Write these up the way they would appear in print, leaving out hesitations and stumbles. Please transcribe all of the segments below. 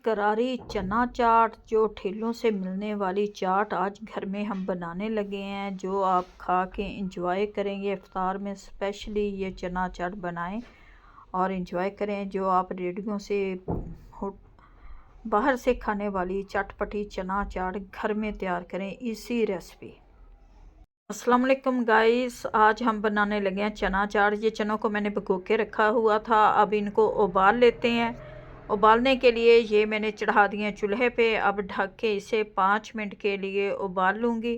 करारी चना चाट, जो ठेलों से मिलने वाली चाट आज घर में हम बनाने लगे हैं, जो आप खा के इंजॉय करेंगे। इफ्तार में स्पेशली ये चना चाट बनाएं और इंजॉय करें। जो आप रेडियो से बाहर से खाने वाली चटपटी चना चाट घर में तैयार करें इसी रेसिपी। अस्सलाम वालेकुम गाइस, आज हम बनाने लगे हैं चना चाट। ये चनों को मैंने भिगो के रखा हुआ था, अब इनको उबाल लेते हैं। उबालने के लिए ये मैंने चढ़ा दिए चूल्हे पे। अब ढक के इसे 5 मिनट के लिए उबाल लूँगी,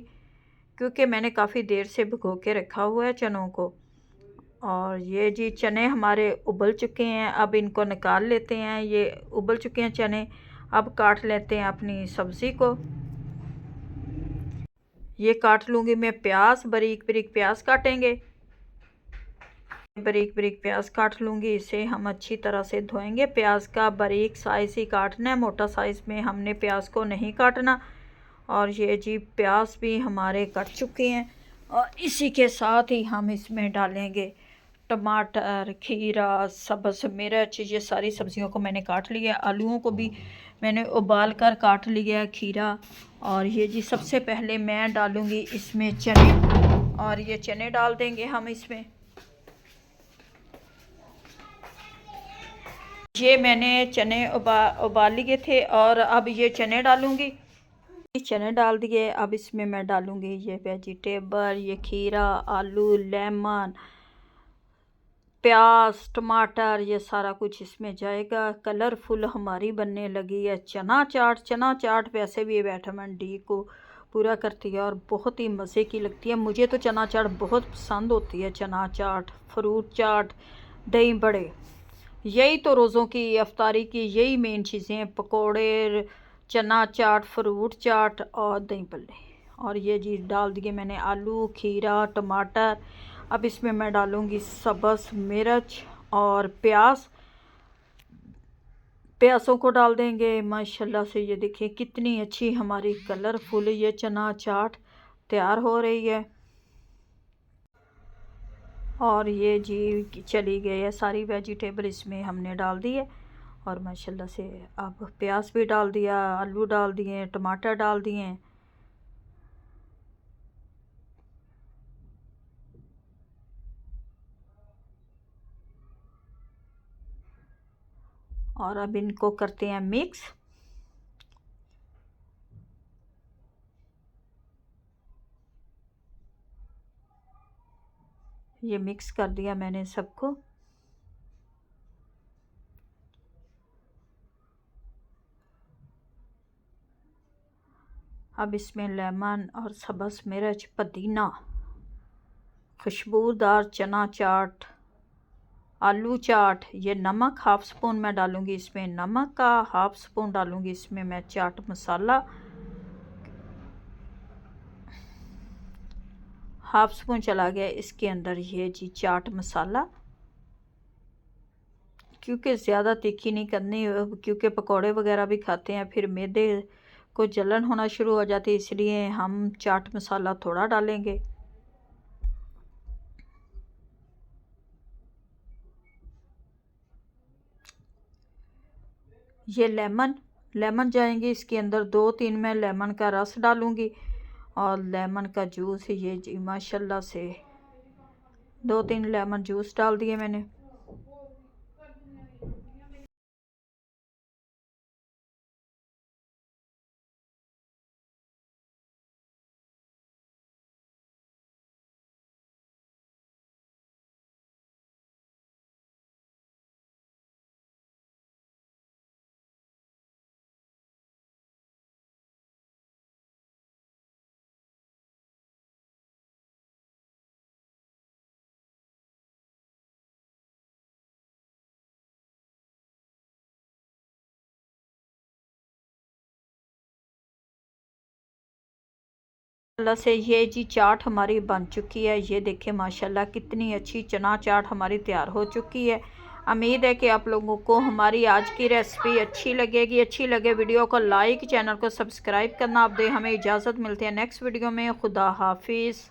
क्योंकि मैंने काफ़ी देर से भिगो के रखा हुआ है चनों को। और ये जी चने हमारे उबल चुके हैं, अब इनको निकाल लेते हैं। ये उबल चुके हैं चने। अब काट लेते हैं अपनी सब्ज़ी को। ये काट लूँगी मैं प्याज, बारीक बारीक प्याज काटेंगे। बारीक बारीक प्याज काट लूँगी, इसे हम अच्छी तरह से धोएंगे। प्याज का बारीक साइज़ ही काटना है, मोटा साइज़ में हमने प्याज को नहीं काटना। और ये जी प्याज भी हमारे कट चुके हैं, और इसी के साथ ही हम इसमें डालेंगे टमाटर, खीरा, सब्ज़ मिर्च। ये सारी सब्जियों को मैंने काट लिया। आलूओं को भी मैंने उबाल कर काट लिया, खीरा। और ये जी सबसे पहले मैं डालूँगी इसमें चने, और ये चने डाल देंगे हम इसमें। ये मैंने चने उबाल लिए थे, और अब ये चने डालूँगी। चने डाल दिए। अब इसमें मैं डालूँगी ये वेजिटेबल, ये खीरा, आलू, लेमन, प्याज, टमाटर, ये सारा कुछ इसमें जाएगा। कलरफुल हमारी बनने लगी है चना चाट। चना चाट वैसे भी विटामिन डी को पूरा करती है और बहुत ही मज़े की लगती है। मुझे तो चना चाट बहुत पसंद होती है। चना चाट, फ्रूट चाट, दही बड़े, यही तो रोज़ों की अफ्तारी की यही मेन चीज़ें हैं। पकोड़े, चना चाट, फ्रूट चाट और दही बड़े। और ये जी डाल दिए मैंने आलू, खीरा, टमाटर। अब इसमें मैं डालूँगी सब्ज़ मिर्च और प्याज। प्याज़ों को डाल देंगे। माशाल्लाह से ये देखिए कितनी अच्छी हमारी कलरफुल ये चना चाट तैयार हो रही है। और ये जी चली गई है सारी वेजिटेबल इसमें हमने डाल दी है। और माशाल्लाह से अब प्याज भी डाल दिया, आलू डाल दिए, टमाटर डाल दिए। और अब इनको करते हैं मिक्स। ये मिक्स कर दिया मैंने सबको। अब इसमें लेमन और सब्ज़ मिर्च, पुदीना, खुशबूदार चना चाट, आलू चाट। ये नमक हाफ़ स्पून मैं डालूँगी इसमें, नमक का हाफ़ स्पून डालूँगी इसमें मैं चाट मसाला, हाफ़ स्पून चला गया इसके अंदर। ये जी चाट मसाला, क्योंकि ज़्यादा तीखी नहीं करनी, क्योंकि पकोड़े वगैरह भी खाते हैं फिर मैदे को जलन होना शुरू हो जाती है, इसलिए हम चाट मसाला थोड़ा डालेंगे। ये लेमन जाएंगे इसके अंदर। 2-3 मैं लेमन का रस डालूँगी, और लेमन का जूस। ये जी माशाल्लाह से 2-3 लेमन जूस डाल दिए मैंने। माशाल्लाह से ये जी चाट हमारी बन चुकी है। ये देखिए माशाल्लाह कितनी अच्छी चना चाट हमारी तैयार हो चुकी है। उम्मीद है कि आप लोगों को हमारी आज की रेसिपी अच्छी लगेगी। अच्छी लगे वीडियो को लाइक, चैनल को सब्सक्राइब करना आप दे। हमें इजाज़त, मिलते हैं नेक्स्ट वीडियो में। खुदा हाफिज़।